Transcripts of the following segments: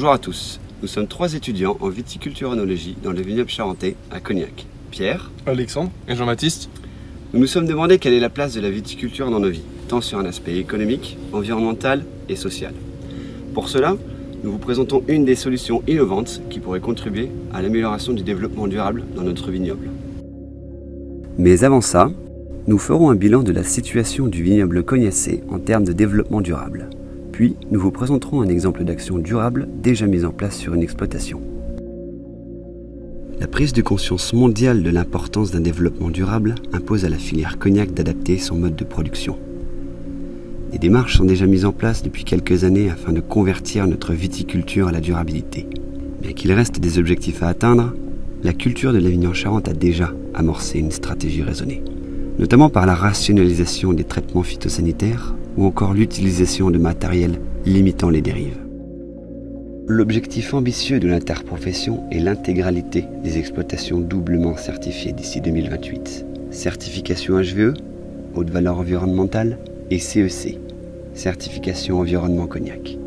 Bonjour à tous, nous sommes 3 étudiants en viticulture-œnologie dans le vignoble charentais à Cognac. Pierre, Alexandre et Jean-Baptiste. Nous nous sommes demandé quelle est la place de la viticulture dans nos vies, tant sur un aspect économique, environnemental et social. Pour cela, nous vous présentons une des solutions innovantes qui pourrait contribuer à l'amélioration du développement durable dans notre vignoble. Mais avant ça, nous ferons un bilan de la situation du vignoble cognacé en termes de développement durable. Puis, nous vous présenterons un exemple d'action durable déjà mise en place sur une exploitation. La prise de conscience mondiale de l'importance d'un développement durable impose à la filière cognac d'adapter son mode de production. Des démarches sont déjà mises en place depuis quelques années afin de convertir notre viticulture à la durabilité. Bien qu'il reste des objectifs à atteindre, la culture de l'Avignon Charente a déjà amorcé une stratégie raisonnée, notamment par la rationalisation des traitements phytosanitaires ou encore l'utilisation de matériel limitant les dérives. L'objectif ambitieux de l'interprofession est l'intégralité des exploitations doublement certifiées d'ici 2028. Certification HVE, haute valeur environnementale, et CEC, certification environnement cognac.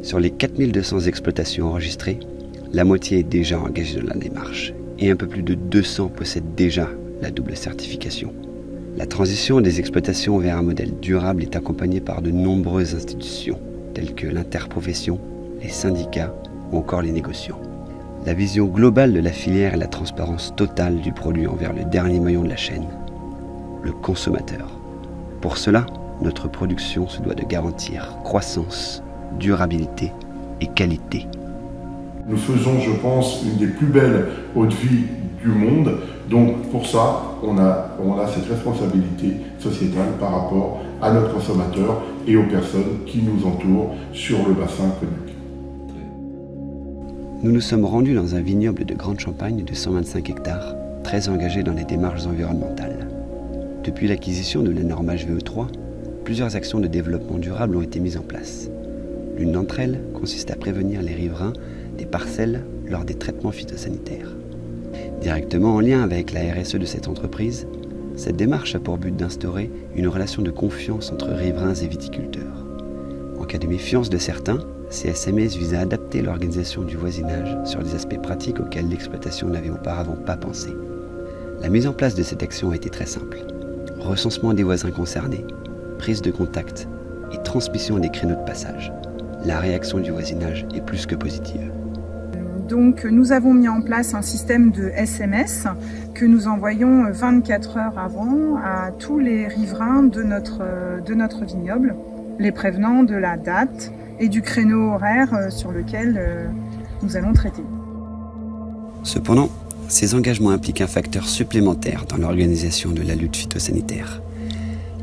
Sur les 4200 exploitations enregistrées, la moitié est déjà engagée dans la démarche et un peu plus de 200 possèdent déjà la double certification. La transition des exploitations vers un modèle durable est accompagnée par de nombreuses institutions, telles que l'interprofession, les syndicats ou encore les négociants. La vision globale de la filière est la transparence totale du produit envers le dernier maillon de la chaîne, le consommateur. Pour cela, notre production se doit de garantir croissance, durabilité et qualité. Nous faisons, je pense, une des plus belles eaux de vie du monde. Donc pour ça, on a cette responsabilité sociétale par rapport à notre consommateur et aux personnes qui nous entourent sur le bassin Cognac. Nous nous sommes rendus dans un vignoble de Grande Champagne de 125 hectares, très engagé dans les démarches environnementales. Depuis l'acquisition de la norme HVE3, plusieurs actions de développement durable ont été mises en place. L'une d'entre elles consiste à prévenir les riverains des parcelles lors des traitements phytosanitaires. Directement en lien avec la RSE de cette entreprise, cette démarche a pour but d'instaurer une relation de confiance entre riverains et viticulteurs. En cas de méfiance de certains, ces SMS visent à adapter l'organisation du voisinage sur des aspects pratiques auxquels l'exploitation n'avait auparavant pas pensé. La mise en place de cette action a été très simple. Recensement des voisins concernés, prise de contact et transmission des créneaux de passage. La réaction du voisinage est plus que positive. Donc nous avons mis en place un système de SMS que nous envoyons 24 heures avant à tous les riverains de notre vignoble, les prévenant de la date et du créneau horaire sur lequel nous allons traiter. Cependant, ces engagements impliquent un facteur supplémentaire dans l'organisation de la lutte phytosanitaire.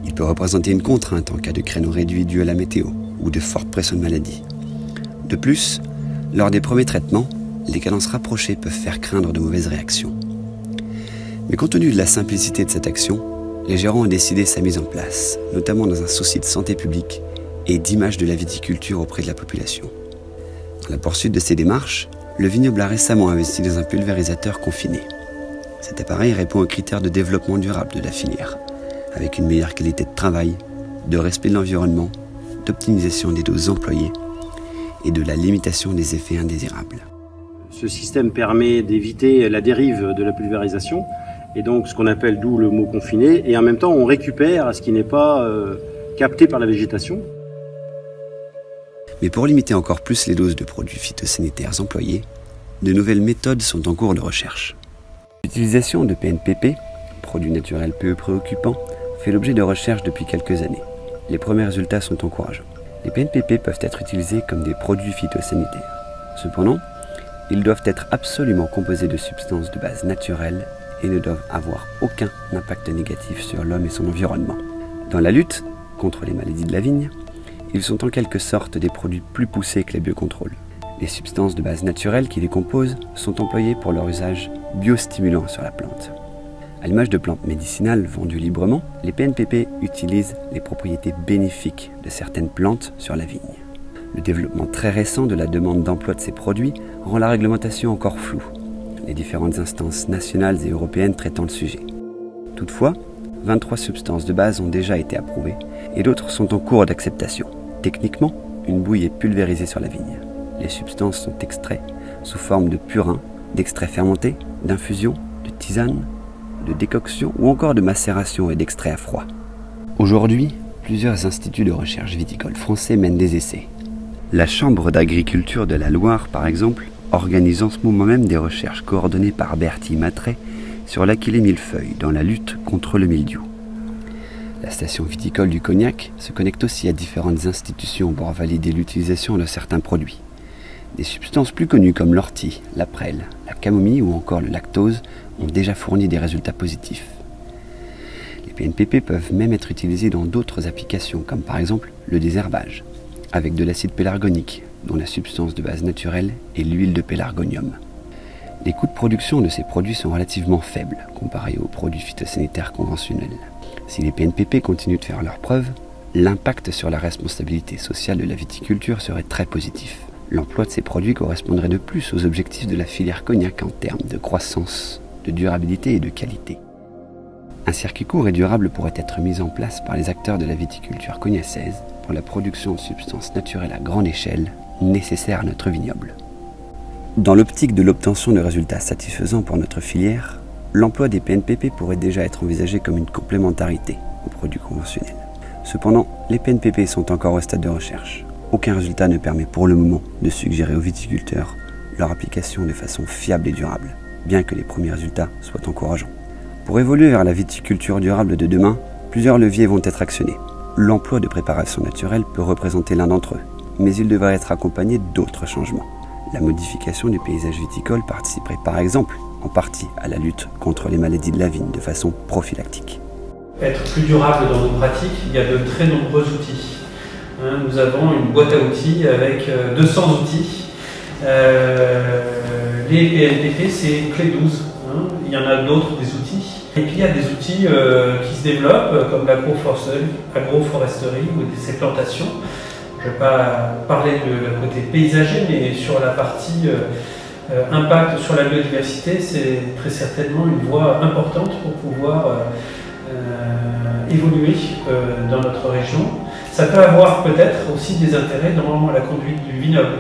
Il peut représenter une contrainte en cas de créneau réduit dû à la météo ou de forte pression de maladie. De plus, lors des premiers traitements, les cadences rapprochées peuvent faire craindre de mauvaises réactions. Mais compte tenu de la simplicité de cette action, les gérants ont décidé sa mise en place, notamment dans un souci de santé publique et d'image de la viticulture auprès de la population. Dans la poursuite de ces démarches, le vignoble a récemment investi dans un pulvérisateur confiné. Cet appareil répond aux critères de développement durable de la filière, avec une meilleure qualité de travail, de respect de l'environnement, d'optimisation des doses employées et de la limitation des effets indésirables. Ce système permet d'éviter la dérive de la pulvérisation, et donc ce qu'on appelle d'où le mot confiné, et en même temps on récupère ce qui n'est pas capté par la végétation. Mais pour limiter encore plus les doses de produits phytosanitaires employés, de nouvelles méthodes sont en cours de recherche. L'utilisation de PNPP, produits naturels peu préoccupants, fait l'objet de recherches depuis quelques années. Les premiers résultats sont encourageants. Les PNPP peuvent être utilisés comme des produits phytosanitaires. Cependant, ils doivent être absolument composés de substances de base naturelle et ne doivent avoir aucun impact négatif sur l'homme et son environnement. Dans la lutte contre les maladies de la vigne, ils sont en quelque sorte des produits plus poussés que les biocontrôles. Les substances de base naturelle qui les composent sont employées pour leur usage biostimulant sur la plante. À l'image de plantes médicinales vendues librement, les PNPP utilisent les propriétés bénéfiques de certaines plantes sur la vigne. Le développement très récent de la demande d'emploi de ces produits rend la réglementation encore floue, les différentes instances nationales et européennes traitant le sujet. Toutefois, 23 substances de base ont déjà été approuvées et d'autres sont en cours d'acceptation. Techniquement, une bouille est pulvérisée sur la vigne. les substances sont extraites sous forme de purin, d'extraits fermentés, d'infusion, de tisane, de décoction ou encore de macération et d'extraits à froid. Aujourd'hui, plusieurs instituts de recherche viticole français mènent des essais. La Chambre d'agriculture de la Loire, par exemple, organise en ce moment même des recherches coordonnées par Bertie Mattray sur l'Achillée millefeuille dans la lutte contre le mildiou. La station viticole du Cognac se connecte aussi à différentes institutions pour valider l'utilisation de certains produits. Des substances plus connues comme l'ortie, la prêle, la camomille ou encore le lactose ont déjà fourni des résultats positifs. Les PNPP peuvent même être utilisés dans d'autres applications comme par exemple le désherbage, avec de l'acide pélargonique, dont la substance de base naturelle est l'huile de pélargonium. Les coûts de production de ces produits sont relativement faibles comparés aux produits phytosanitaires conventionnels. Si les PNPP continuent de faire leurs preuves, l'impact sur la responsabilité sociale de la viticulture serait très positif. L'emploi de ces produits correspondrait de plus aux objectifs de la filière cognac en termes de croissance, de durabilité et de qualité. Un circuit court et durable pourrait être mis en place par les acteurs de la viticulture cognacaise pour la production de substances naturelles à grande échelle nécessaires à notre vignoble. Dans l'optique de l'obtention de résultats satisfaisants pour notre filière, l'emploi des PNPP pourrait déjà être envisagé comme une complémentarité aux produits conventionnels. Cependant, les PNPP sont encore au stade de recherche. Aucun résultat ne permet pour le moment de suggérer aux viticulteurs leur application de façon fiable et durable, bien que les premiers résultats soient encourageants. Pour évoluer vers la viticulture durable de demain, plusieurs leviers vont être actionnés. L'emploi de préparations naturelles peut représenter l'un d'entre eux, mais il devra être accompagné d'autres changements. La modification du paysage viticole participerait par exemple en partie à la lutte contre les maladies de la vigne de façon prophylactique. Être plus durable dans nos pratiques, il y a de très nombreux outils. Nous avons une boîte à outils avec 200 outils. Les PNPP, c'est clé 12. Il y en a d'autres des outils. Et puis il y a des outils qui se développent comme l'agroforesterie ou ces plantations. Je ne vais pas parler de côté paysager, mais sur la partie impact sur la biodiversité, c'est très certainement une voie importante pour pouvoir évoluer dans notre région. Ça peut avoir peut-être aussi des intérêts dans la conduite du vignoble.